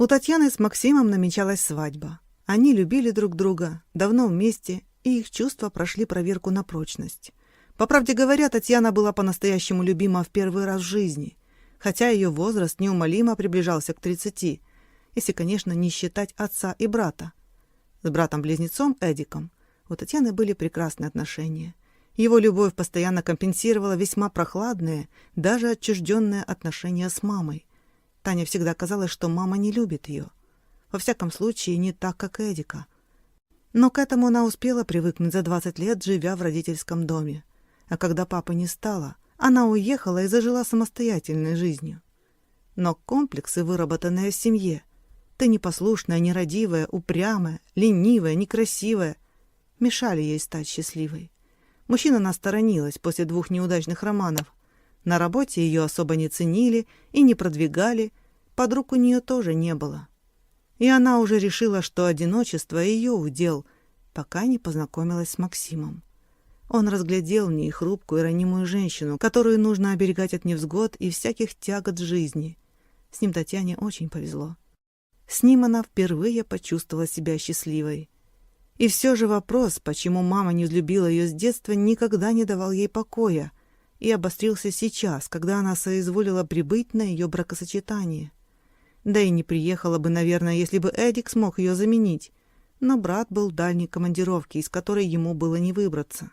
У Татьяны с Максимом намечалась свадьба. Они любили друг друга, давно вместе, и их чувства прошли проверку на прочность. По правде говоря, Татьяна была по-настоящему любима в первый раз в жизни, хотя ее возраст неумолимо приближался к 30, если, конечно, не считать отца и брата. С братом-близнецом Эдиком у Татьяны были прекрасные отношения. Его любовь постоянно компенсировала весьма прохладные, даже отчужденные отношения с мамой. Тане всегда казалось, что мама не любит ее. Во всяком случае, не так, как Эдика. Но к этому она успела привыкнуть за 20 лет, живя в родительском доме. А когда папы не стало, она уехала и зажила самостоятельной жизнью. Но комплексы, выработанные в семье, ты непослушная, нерадивая, упрямая, ленивая, некрасивая, мешали ей стать счастливой. Мужчина насторонилась после 2 неудачных романов. На работе ее особо не ценили и не продвигали, подруг у нее тоже не было. И она уже решила, что одиночество ее удел, пока не познакомилась с Максимом. Он разглядел в ней хрупкую и ранимую женщину, которую нужно оберегать от невзгод и всяких тягот жизни. С ним Татьяне очень повезло. С ним она впервые почувствовала себя счастливой. И все же вопрос, почему мама не взлюбила ее с детства, никогда не давал ей покоя и обострился сейчас, когда она соизволила прибыть на ее бракосочетание. Да и не приехала бы, наверное, если бы Эдик смог ее заменить, но брат был в дальней командировке, из которой ему было не выбраться.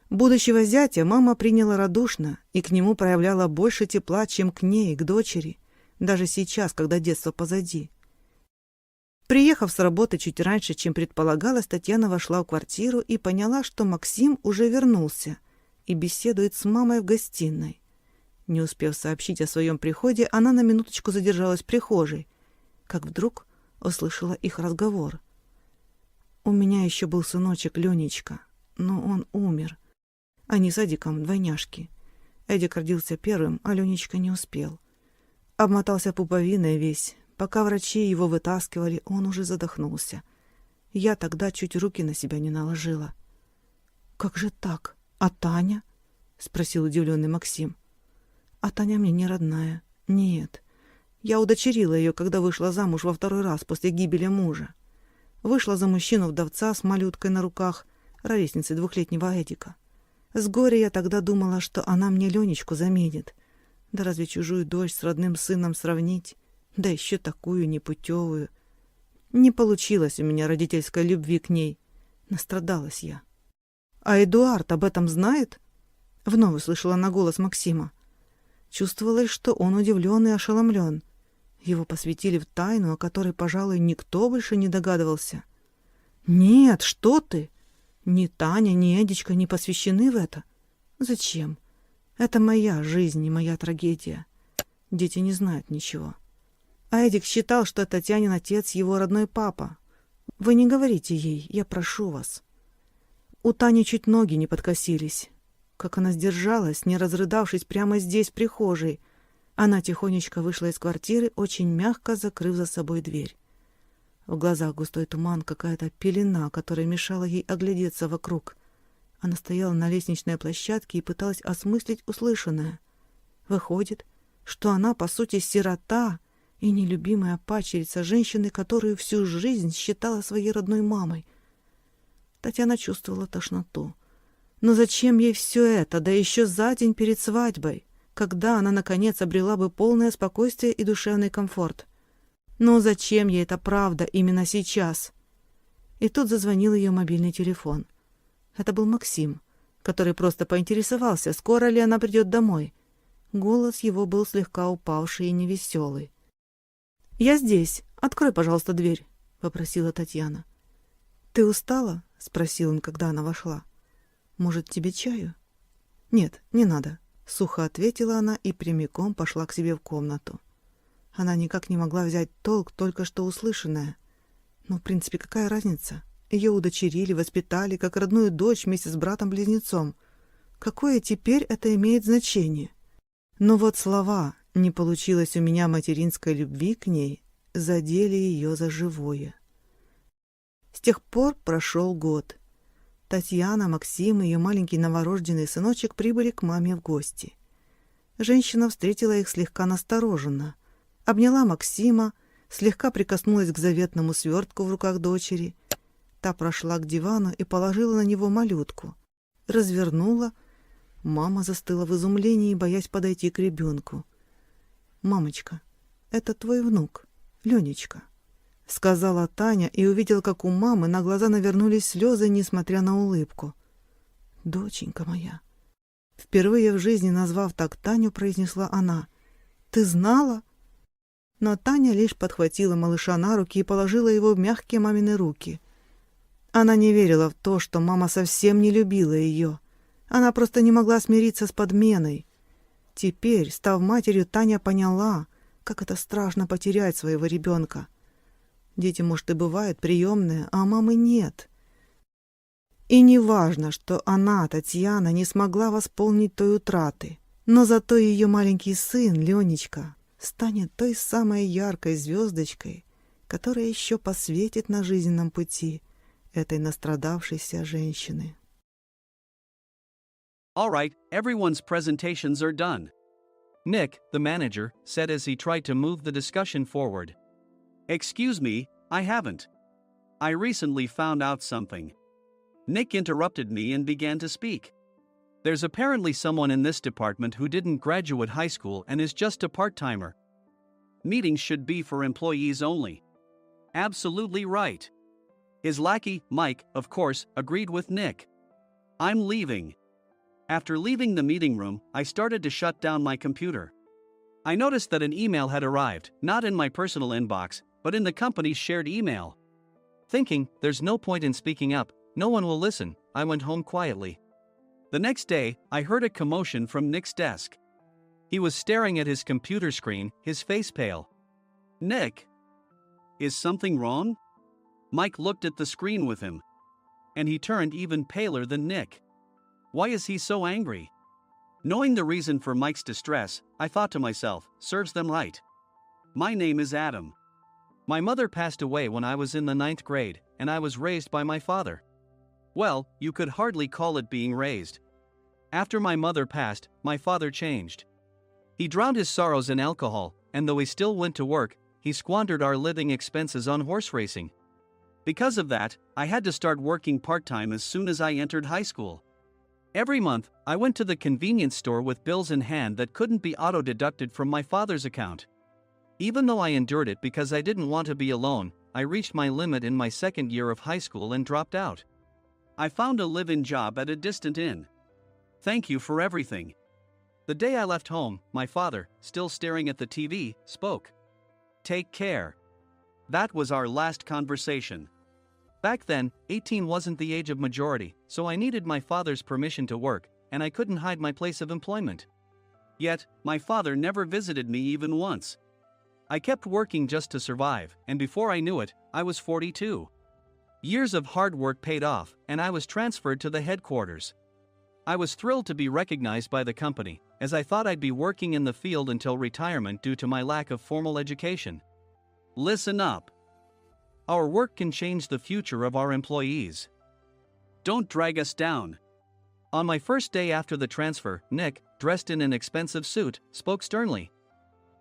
Будущего зятя мама приняла радушно и к нему проявляла больше тепла, чем к ней, к дочери, даже сейчас, когда детство позади. Приехав с работы чуть раньше, чем предполагалось, Татьяна вошла в квартиру и поняла, что Максим уже вернулся и беседует с мамой в гостиной. Не успев сообщить о своем приходе, она на минуточку задержалась в прихожей, как вдруг услышала их разговор. «У меня еще был сыночек Ленечка, но он умер. Они с Эдиком двойняшки. Эдик родился первым, а Ленечка не успел. Обмотался пуповиной весь. Пока врачи его вытаскивали, он уже задохнулся. Я тогда чуть руки на себя не наложила». «Как же так? А Таня?» — спросил удивленный Максим. «А Таня мне не родная. Нет. Я удочерила ее, когда вышла замуж во 2-й раз после гибели мужа. Вышла за мужчину-вдовца с малюткой на руках, ровесницей 2-летнего Эдика. С горя я тогда думала, что она мне Ленечку заменит. Да разве чужую дочь с родным сыном сравнить? Да еще такую непутевую. Не получилось у меня родительской любви к ней. Настрадалась я». «А Эдуард об этом знает?» Вновь услышала она голос Максима. Чувствовалось, что он удивлен и ошеломлен. Его посвятили в тайну, о которой, пожалуй, никто больше не догадывался. «Нет, что ты! Ни Таня, ни Эдичка не посвящены в это. Зачем? Это моя жизнь и моя трагедия. Дети не знают ничего. А Эдик считал, что Татьянин отец его родной папа. Вы не говорите ей, я прошу вас». У Тани чуть ноги не подкосились. Как она сдержалась, не разрыдавшись прямо здесь, в прихожей. Она тихонечко вышла из квартиры, очень мягко закрыв за собой дверь. В глазах густой туман, какая-то пелена, которая мешала ей оглядеться вокруг. Она стояла на лестничной площадке и пыталась осмыслить услышанное. Выходит, что она, по сути, сирота и нелюбимая падчерица женщины, которую всю жизнь считала своей родной мамой. Татьяна чувствовала тошноту. Но зачем ей все это, да еще за день перед свадьбой, когда она, наконец, обрела бы полное спокойствие и душевный комфорт? Но зачем ей эта правда именно сейчас? И тут зазвонил ее мобильный телефон. Это был Максим, который просто поинтересовался, скоро ли она придет домой. Голос его был слегка упавший и невеселый. «Я здесь. Открой, пожалуйста, дверь», — попросила Татьяна. «Ты устала?» — спросил он, когда она вошла. «Может, тебе чаю?» «Нет, не надо», — сухо ответила она и прямиком пошла к себе в комнату. Она никак не могла взять толк только что услышанное. Но, в принципе, какая разница? Ее удочерили, воспитали, как родную дочь вместе с братом-близнецом. Какое теперь это имеет значение? Но вот слова «не получилось у меня материнской любви к ней» задели ее за живое. С тех пор прошел год. Татьяна, Максим и ее маленький новорожденный сыночек прибыли к маме в гости. Женщина встретила их слегка настороженно, обняла Максима, слегка прикоснулась к заветному свертку в руках дочери. Та прошла к дивану и положила на него малютку. Развернула. Мама застыла в изумлении, боясь подойти к ребенку. «Мамочка, это твой внук, Ленечка», — сказала Таня и увидела, как у мамы на глаза навернулись слезы, несмотря на улыбку. «Доченька моя», — впервые в жизни назвав так Таню, произнесла она. «Ты знала?» Но Таня лишь подхватила малыша на руки и положила его в мягкие мамины руки. Она не верила в то, что мама совсем не любила ее. Она просто не могла смириться с подменой. Теперь, став матерью, Таня поняла, как это страшно потерять своего ребенка. Дети, может, и бывают приемные, а мамы нет. И не важно, что она, Татьяна, не смогла восполнить той утраты. Но зато ее маленький сын, Ленечка, станет той самой яркой звездочкой, которая еще посветит на жизненном пути этой настрадавшейся женщины. All right, everyone's presentations are done. Nick, the manager, said as he tried to move the discussion forward. Excuse me, I haven't. I recently found out something. Nick interrupted me and began to speak. There's apparently someone in this department who didn't graduate high school and is just a part-timer. Meetings should be for employees only. Absolutely right. His lackey, Mike, of course, agreed with Nick. I'm leaving. After leaving the meeting room, I started to shut down my computer. I noticed that an email had arrived, not in my personal inbox, but in the company's shared email. Thinking, there's no point in speaking up, no one will listen, I went home quietly. The next day, I heard a commotion from Nick's desk. He was staring at his computer screen, his face pale. Nick? Is something wrong? Mike looked at the screen with him. And he turned even paler than Nick. Why is he so angry? Knowing the reason for Mike's distress, I thought to myself, serves them right. My name is Adam. My mother passed away when I was in the 9th grade, and I was raised by my father. Well, you could hardly call it being raised. After my mother passed, my father changed. He drowned his sorrows in alcohol, and though he still went to work, he squandered our living expenses on horse racing. Because of that, I had to start working part-time as soon as I entered high school. Every month, I went to the convenience store with bills in hand that couldn't be auto-deducted from my father's account. Even though I endured it because I didn't want to be alone, I reached my limit in my second year of high school and dropped out. I found a live-in job at a distant inn. Thank you for everything. The day I left home, my father, still staring at the TV, spoke. Take care. That was our last conversation. Back then, 18 wasn't the age of majority, so I needed my father's permission to work, and I couldn't hide my place of employment. Yet, my father never visited me even once. I kept working just to survive, and before I knew it, I was 42. Years of hard work paid off, and I was transferred to the headquarters. I was thrilled to be recognized by the company, as I thought I'd be working in the field until retirement due to my lack of formal education. Listen up. Our work can change the future of our employees. Don't drag us down. On my first day after the transfer, Nick, dressed in an expensive suit, spoke sternly.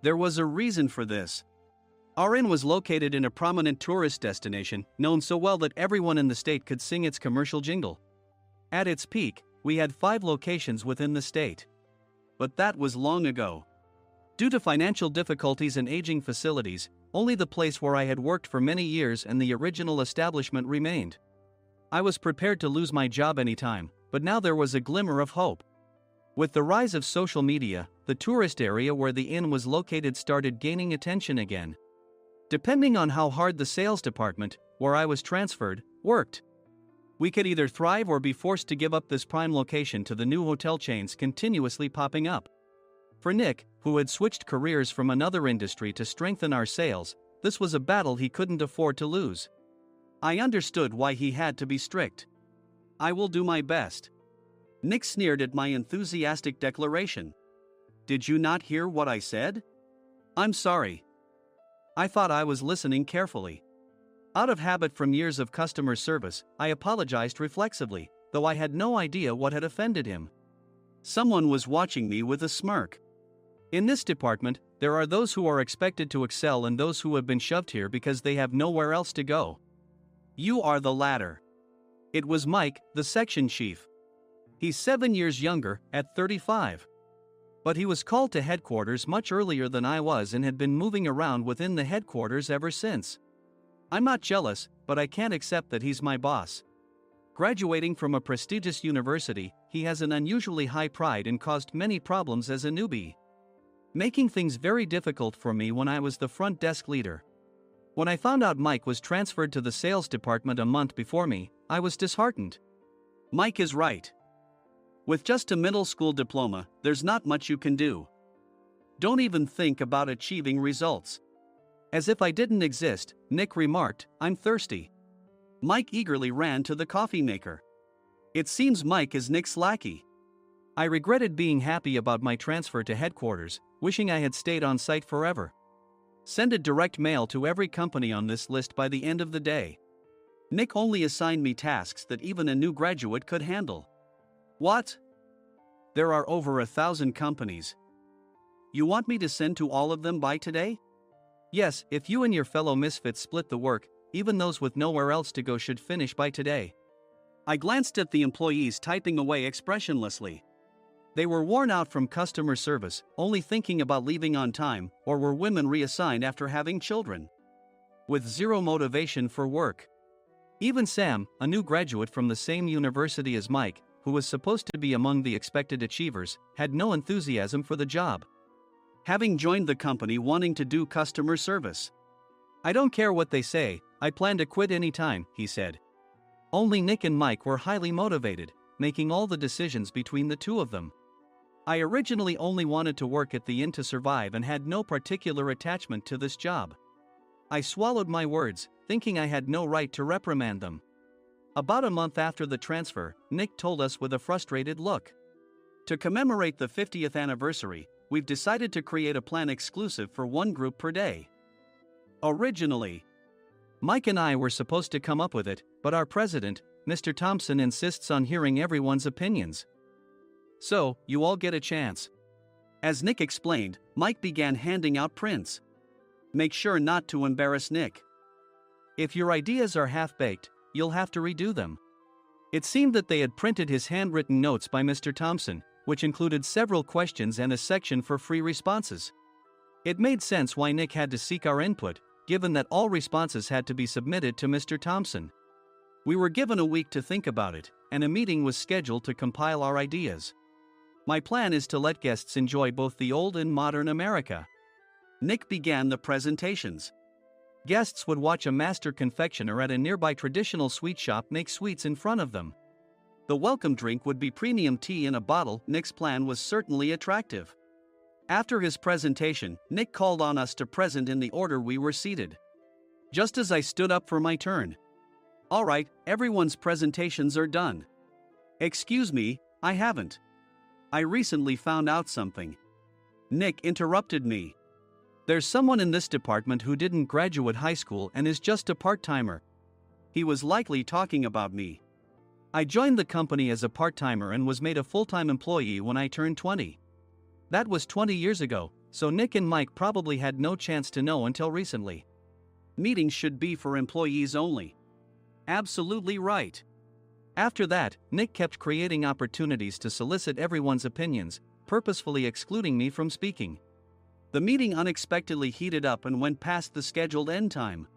There was a reason for this. Our inn was located in a prominent tourist destination, known so well that everyone in the state could sing its commercial jingle. At its peak, we had 5 locations within the state. But that was long ago. Due to financial difficulties and aging facilities, only the place where I had worked for many years and the original establishment remained. I was prepared to lose my job anytime, but now there was a glimmer of hope. With the rise of social media, the tourist area where the inn was located started gaining attention again. Depending on how hard the sales department, where I was transferred, worked, we could either thrive or be forced to give up this prime location to the new hotel chains continuously popping up. For Nick, who had switched careers from another industry to strengthen our sales, this was a battle he couldn't afford to lose. I understood why he had to be strict. I will do my best. Nick sneered at my enthusiastic declaration. Did you not hear what I said? I'm sorry. I thought I was listening carefully. Out of habit from years of customer service, I apologized reflexively, though I had no idea what had offended him. Someone was watching me with a smirk. In this department, there are those who are expected to excel and those who have been shoved here because they have nowhere else to go. You are the latter. It was Mike, the section chief. He's 7 years younger, at 35. But he was called to headquarters much earlier than I was and had been moving around within the headquarters ever since. I'm not jealous, but I can't accept that he's my boss. Graduating from a prestigious university, he has an unusually high pride and caused many problems as a newbie, making things very difficult for me when I was the front desk leader. When I found out Mike was transferred to the sales department a month before me, I was disheartened. Mike is right. With just a middle school diploma, there's not much you can do. Don't even think about achieving results. As if I didn't exist, Nick remarked, I'm thirsty. Mike eagerly ran to the coffee maker. It seems Mike is Nick's lackey. I regretted being happy about my transfer to headquarters, wishing I had stayed on site forever. Send a direct mail to every company on this list by the end of the day. Nick only assigned me tasks that even a new graduate could handle. What? There are over 1,000 companies. You want me to send to all of them by today? Yes, if you and your fellow misfits split the work, even those with nowhere else to go should finish by today. I glanced at the employees typing away expressionlessly. They were worn out from customer service, only thinking about leaving on time, or were women reassigned after having children, with zero motivation for work. Even Sam, a new graduate from the same university as Mike, who was supposed to be among the expected achievers, had no enthusiasm for the job, having joined the company wanting to do customer service. I don't care what they say, I plan to quit anytime, he said. Only Nick and Mike were highly motivated, making all the decisions between the two of them. I originally only wanted to work at the inn to survive and had no particular attachment to this job. I swallowed my words, thinking I had no right to reprimand them. About a month after the transfer, Nick told us with a frustrated look. To commemorate the 50th anniversary, we've decided to create a plan exclusive for one group per day. Originally, Mike and I were supposed to come up with it, but our president, Mr. Thompson, insists on hearing everyone's opinions. So, you all get a chance. As Nick explained, Mike began handing out prints. Make sure not to embarrass Nick. If your ideas are half-baked, you'll have to redo them. It seemed that they had printed his handwritten notes by Mr. Thompson, which included several questions and a section for free responses. It made sense why Nick had to seek our input, given that all responses had to be submitted to Mr. Thompson. We were given a week to think about it, and a meeting was scheduled to compile our ideas. My plan is to let guests enjoy both the old and modern America. Nick began the presentations. Guests would watch a master confectioner at a nearby traditional sweet shop make sweets in front of them. The welcome drink would be premium tea in a bottle. Nick's plan was certainly attractive. After his presentation, Nick called on us to present in the order we were seated. Just as I stood up for my turn. All right, everyone's presentations are done. Excuse me, I haven't. I recently found out something. Nick interrupted me. There's someone in this department who didn't graduate high school and is just a part-timer. He was likely talking about me. I joined the company as a part-timer and was made a full-time employee when I turned 20. That was 20 years ago, so Nick and Mike probably had no chance to know until recently. Meetings should be for employees only. Absolutely right. After that, Nick kept creating opportunities to solicit everyone's opinions, purposefully excluding me from speaking. The meeting unexpectedly heated up and went past the scheduled end time.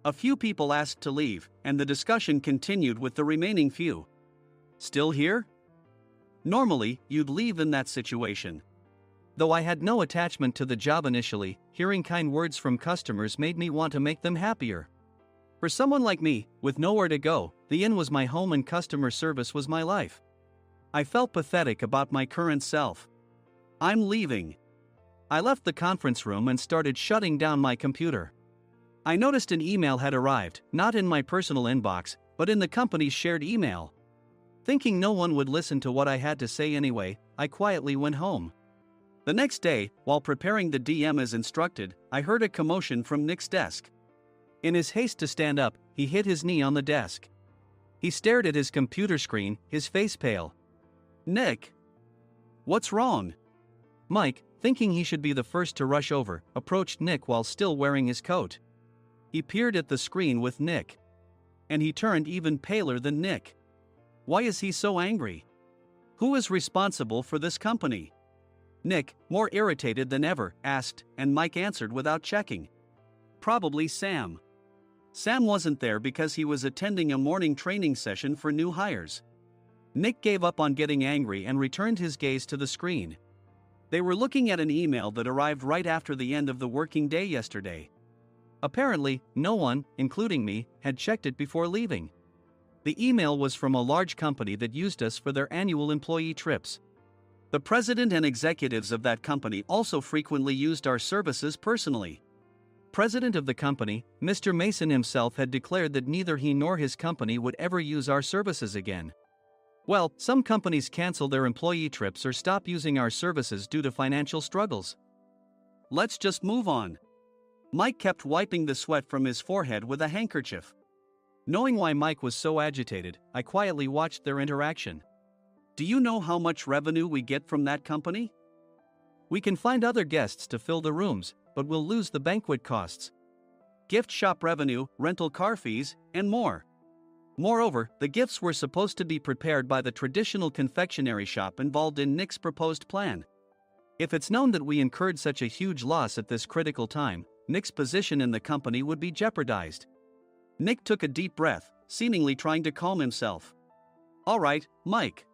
A few people asked to leave, and the discussion continued with the remaining few. Still here? Normally, you'd leave in that situation. Though I had no attachment to the job initially, hearing kind words from customers made me want to make them happier. For someone like me, with nowhere to go, the inn was my home and customer service was my life. I felt pathetic about my current self. I'm leaving. I left the conference room and started shutting down my computer. I noticed an email had arrived, not in my personal inbox, but in the company's shared email. Thinking no one would listen to what I had to say anyway, I quietly went home. The next day, while preparing the DM as instructed, I heard a commotion from Nick's desk. In his haste to stand up, he hit his knee on the desk. He stared at his computer screen, his face pale. Nick! What's wrong? Mike, thinking he should be the first to rush over, approached Nick while still wearing his coat. He peered at the screen with Nick. And he turned even paler than Nick. Why is he so angry? Who is responsible for this company? Nick, more irritated than ever, asked, and Mike answered without checking. Probably Sam. Sam wasn't there because he was attending a morning training session for new hires. Nick gave up on getting angry and returned his gaze to the screen. They were looking at an email that arrived right after the end of the working day yesterday. Apparently, no one, including me, had checked it before leaving. The email was from a large company that used us for their annual employee trips. The president and executives of that company also frequently used our services personally. President of the company, Mr. Mason himself, had declared that neither he nor his company would ever use our services again. Well, some companies cancel their employee trips or stop using our services due to financial struggles. Let's just move on. Mike kept wiping the sweat from his forehead with a handkerchief. Knowing why Mike was so agitated, I quietly watched their interaction. Do you know how much revenue we get from that company? We can find other guests to fill the rooms, but we'll lose the banquet costs, gift shop revenue, rental car fees, and more. Moreover, the gifts were supposed to be prepared by the traditional confectionery shop involved in Nick's proposed plan. If it's known that we incurred such a huge loss at this critical time, Nick's position in the company would be jeopardized. Nick took a deep breath, seemingly trying to calm himself. All right, Mike.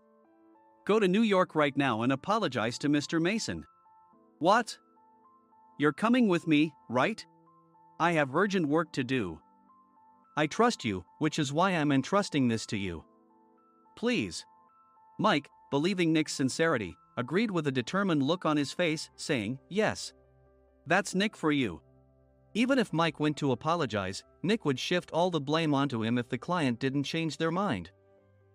Go to New York right now and apologize to Mr. Mason. What? You're coming with me, right? I have urgent work to do. I trust you, which is why I'm entrusting this to you. Please. Mike, believing Nick's sincerity, agreed with a determined look on his face, saying, yes. That's Nick for you. Even if Mike went to apologize, Nick would shift all the blame onto him if the client didn't change their mind.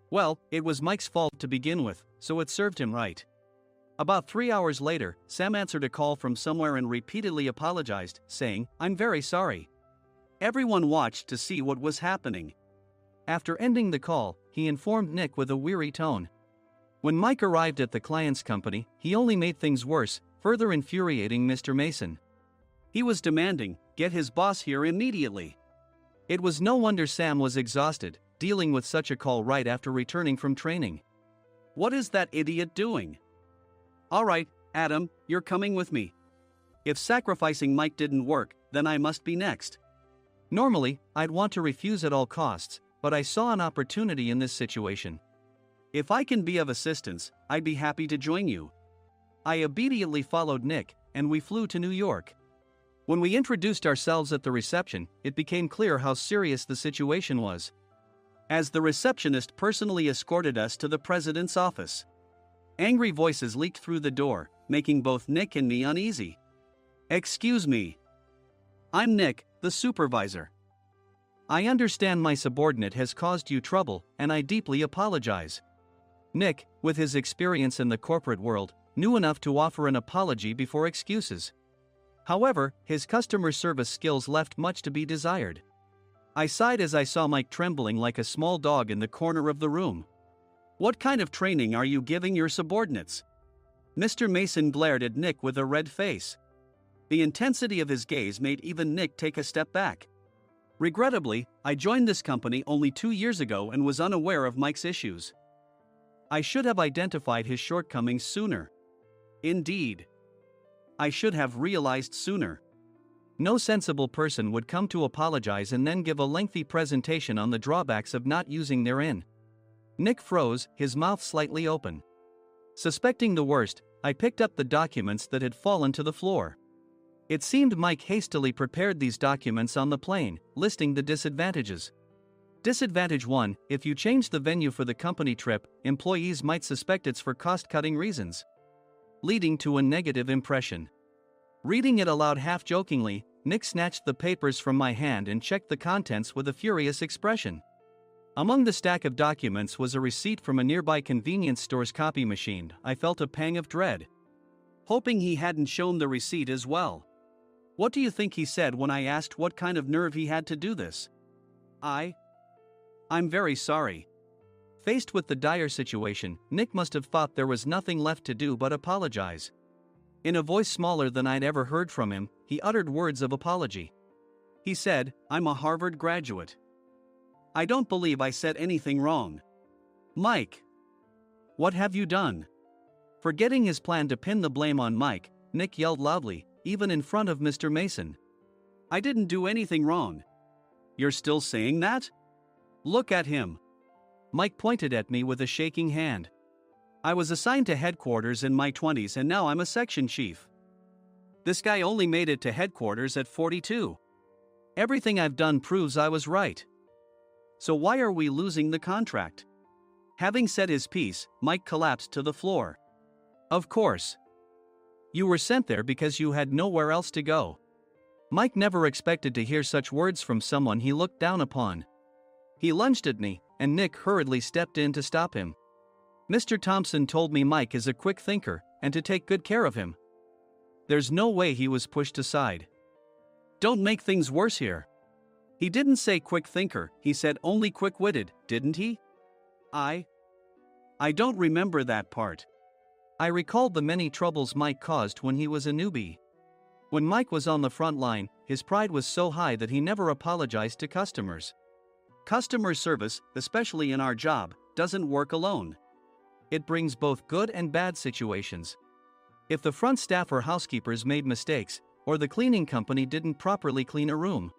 Well, it was Mike's fault to begin with, so it served him right. About 3 hours later, Sam answered a call from somewhere and repeatedly apologized, saying, I'm very sorry. Everyone watched to see what was happening. After ending the call, he informed Nick with a weary tone. When Mike arrived at the client's company, he only made things worse, further infuriating Mr. Mason. He was demanding, get his boss here immediately. It was no wonder Sam was exhausted, dealing with such a call right after returning from training. What is that idiot doing? All right, Adam, you're coming with me. If sacrificing Mike didn't work, then I must be next. Normally, I'd want to refuse at all costs, but I saw an opportunity in this situation. If I can be of assistance, I'd be happy to join you. I obediently followed Nick, and we flew to New York. When we introduced ourselves at the reception, it became clear how serious the situation was, as the receptionist personally escorted us to the president's office. Angry voices leaked through the door, making both Nick and me uneasy. Excuse me. I'm Nick, the supervisor. I understand my subordinate has caused you trouble, and I deeply apologize. Nick, with his experience in the corporate world, knew enough to offer an apology before excuses. However, his customer service skills left much to be desired. I sighed as I saw Mike trembling like a small dog in the corner of the room. What kind of training are you giving your subordinates? Mr. Mason glared at Nick with a red face. The intensity of his gaze made even Nick take a step back. Regrettably, I joined this company only 2 years ago and was unaware of Mike's issues. I should have identified his shortcomings sooner. Indeed. I should have realized sooner. No sensible person would come to apologize and then give a lengthy presentation on the drawbacks of not using their in. Nick froze, his mouth slightly open. Suspecting the worst, I picked up the documents that had fallen to the floor. It seemed Mike hastily prepared these documents on the plane, listing the disadvantages. Disadvantage 1: if you change the venue for the company trip, employees might suspect it's for cost-cutting reasons, leading to a negative impression. Reading it aloud half-jokingly, Nick snatched the papers from my hand and checked the contents with a furious expression. Among the stack of documents was a receipt from a nearby convenience store's copy machine. I felt a pang of dread, hoping he hadn't shown the receipt as well. What do you think he said when I asked what kind of nerve he had to do this? I'm very sorry. Faced with the dire situation, Nick must have thought there was nothing left to do but apologize. In a voice smaller than I'd ever heard from him, he uttered words of apology. He said, "I'm a Harvard graduate. I don't believe I said anything wrong." "Mike! What have you done?" Forgetting his plan to pin the blame on Mike, Nick yelled loudly, even in front of Mr. Mason. "I didn't do anything wrong." "You're still saying that? Look at him." Mike pointed at me with a shaking hand. "I was assigned to headquarters in my 20s and now I'm a section chief. This guy only made it to headquarters at 42. Everything I've done proves I was right. So why are we losing the contract?" Having said his piece, Mike collapsed to the floor. "Of course. You were sent there because you had nowhere else to go." Mike never expected to hear such words from someone he looked down upon. He lunged at me, and Nick hurriedly stepped in to stop him. "Mr. Thompson told me Mike is a quick thinker, and to take good care of him." There's no way he was pushed aside. "Don't make things worse here." "He didn't say quick thinker, he said only quick-witted, didn't he?" I don't remember that part." I recalled the many troubles Mike caused when he was a newbie. When Mike was on the front line, his pride was so high that he never apologized to customers. Customer service, especially in our job, doesn't work alone. It brings both good and bad situations. If the front staff or housekeepers made mistakes, or the cleaning company didn't properly clean a room,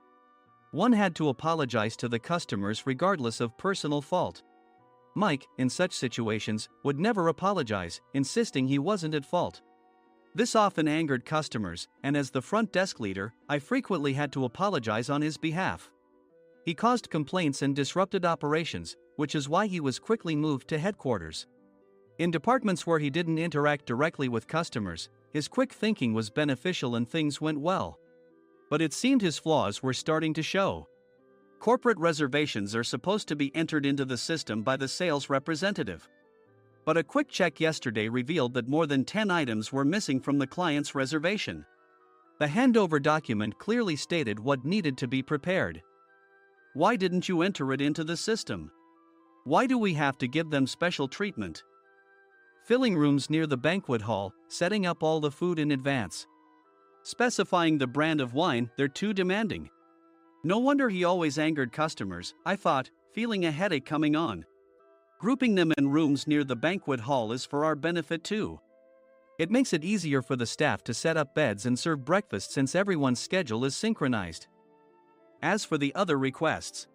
one had to apologize to the customers regardless of personal fault. Mike, in such situations, would never apologize, insisting he wasn't at fault. This often angered customers, and as the front desk leader, I frequently had to apologize on his behalf. He caused complaints and disrupted operations, which is why he was quickly moved to headquarters. In departments where he didn't interact directly with customers, his quick thinking was beneficial and things went well. But it seemed his flaws were starting to show. Corporate reservations are supposed to be entered into the system by the sales representative. But a quick check yesterday revealed that more than 10 items were missing from the client's reservation. The handover document clearly stated what needed to be prepared. Why didn't you enter it into the system? Why do we have to give them special treatment? Filling rooms near the banquet hall, setting up all the food in advance. Specifying the brand of wine, they're too demanding. No wonder he always angered customers, I thought, feeling a headache coming on. Grouping them in rooms near the banquet hall is for our benefit too. It makes it easier for the staff to set up beds and serve breakfast since everyone's schedule is synchronized. As for the other requests,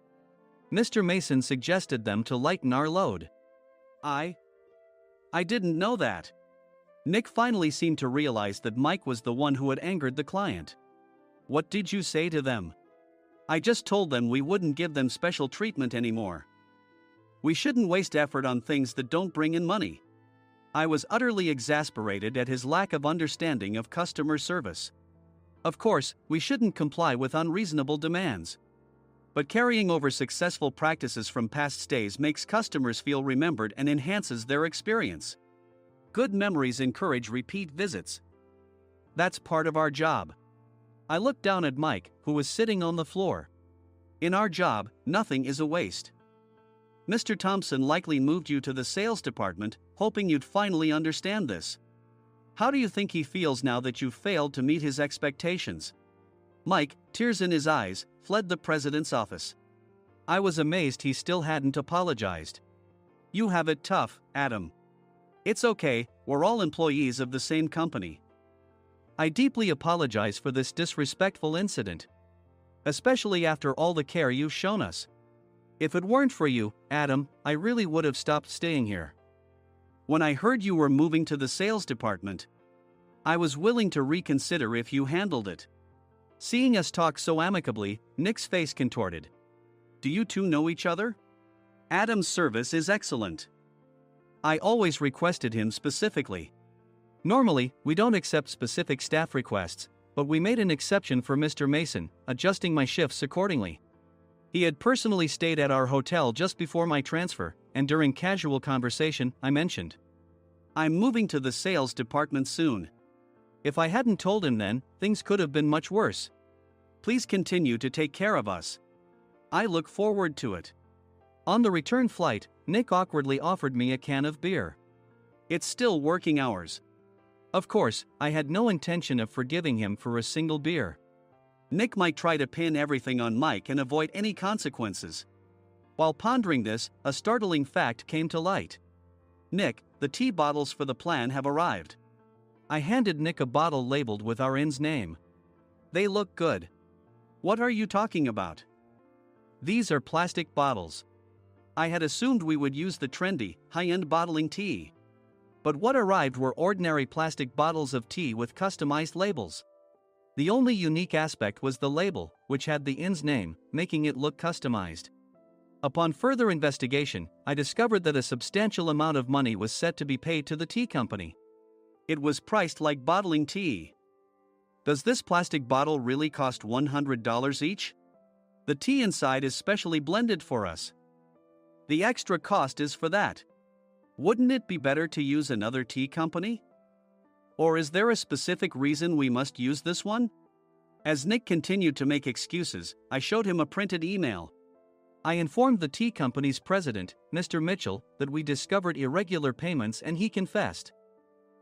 Mr. Mason suggested them to lighten our load. I didn't know that. Nick finally seemed to realize that Mike was the one who had angered the client. What did you say to them? I just told them we wouldn't give them special treatment anymore. We shouldn't waste effort on things that don't bring in money. I was utterly exasperated at his lack of understanding of customer service. Of course, we shouldn't comply with unreasonable demands. But carrying over successful practices from past stays makes customers feel remembered and enhances their experience. Good memories encourage repeat visits. That's part of our job. I looked down at Mike, who was sitting on the floor. In our job, nothing is a waste. Mr. Thompson likely moved you to the sales department, hoping you'd finally understand this. How do you think he feels now that you've failed to meet his expectations? Mike, tears in his eyes, fled the president's office. I was amazed he still hadn't apologized. You have it tough, Adam. It's okay, we're all employees of the same company. I deeply apologize for this disrespectful incident. Especially after all the care you've shown us. If it weren't for you, Adam, I really would have stopped staying here. When I heard you were moving to the sales department, I was willing to reconsider if you handled it. Seeing us talk so amicably, Nick's face contorted. Do you two know each other? Adam's service is excellent. I always requested him specifically. Normally, we don't accept specific staff requests, but we made an exception for Mr. Mason, adjusting my shifts accordingly. He had personally stayed at our hotel just before my transfer, and during casual conversation, I mentioned, I'm moving to the sales department soon. If I hadn't told him then, things could have been much worse. Please continue to take care of us. I look forward to it. On the return flight, Nick awkwardly offered me a can of beer. It's still working hours. Of course, I had no intention of forgiving him for a single beer. Nick might try to pin everything on Mike and avoid any consequences. While pondering this, a startling fact came to light. Nick, the tea bottles for the plan have arrived. I handed Nick a bottle labeled with our inn's name. They look good. What are you talking about? These are plastic bottles. I had assumed we would use the trendy, high-end bottling tea. But what arrived were ordinary plastic bottles of tea with customized labels. The only unique aspect was the label, which had the inn's name, making it look customized. Upon further investigation, I discovered that a substantial amount of money was set to be paid to the tea company. It was priced like bottling tea. Does this plastic bottle really cost $100 each? The tea inside is specially blended for us. The extra cost is for that. Wouldn't it be better to use another tea company? Or is there a specific reason we must use this one? As Nick continued to make excuses, I showed him a printed email. I informed the tea company's president, Mr. Mitchell, that we discovered irregular payments and he confessed.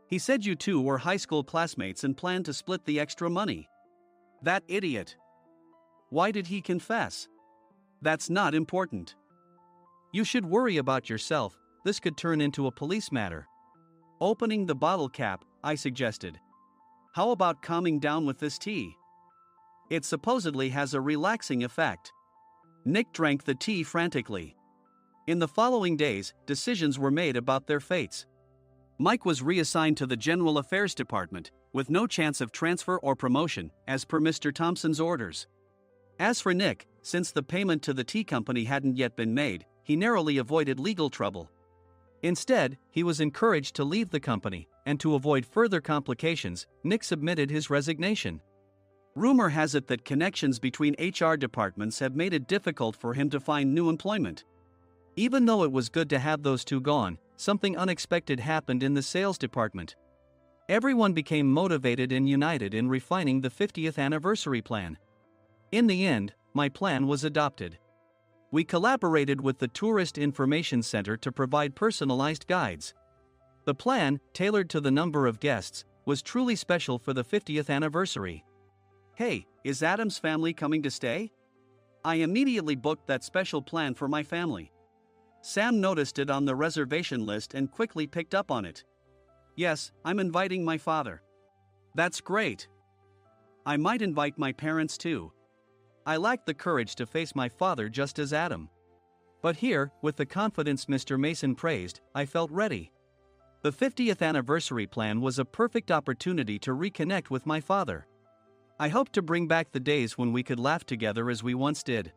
He said you two were high school classmates and planned to split the extra money. That idiot. Why did he confess? That's not important. You should worry about yourself, this could turn into a police matter. Opening the bottle cap, I suggested. How about calming down with this tea? It supposedly has a relaxing effect. Nick drank the tea frantically. In the following days, decisions were made about their fates. Mike was reassigned to the General Affairs Department, with no chance of transfer or promotion, as per Mr. Thompson's orders. As for Nick, since the payment to the tea company hadn't yet been made, he narrowly avoided legal trouble. Instead, he was encouraged to leave the company, and to avoid further complications, Nick submitted his resignation. Rumor has it that connections between HR departments have made it difficult for him to find new employment. Even though it was good to have those two gone, something unexpected happened in the sales department. Everyone became motivated and united in refining the 50th anniversary plan. In the end, my plan was adopted. We collaborated with the Tourist Information Center to provide personalized guides. The plan, tailored to the number of guests, was truly special for the 50th anniversary. Hey, is Adam's family coming to stay? I immediately booked that special plan for my family. Sam noticed it on the reservation list and quickly picked up on it. Yes, I'm inviting my father. That's great. I might invite my parents too. I lacked the courage to face my father just as Adam. But here, with the confidence Mr. Mason praised, I felt ready. The 50th anniversary plan was a perfect opportunity to reconnect with my father. I hoped to bring back the days when we could laugh together as we once did.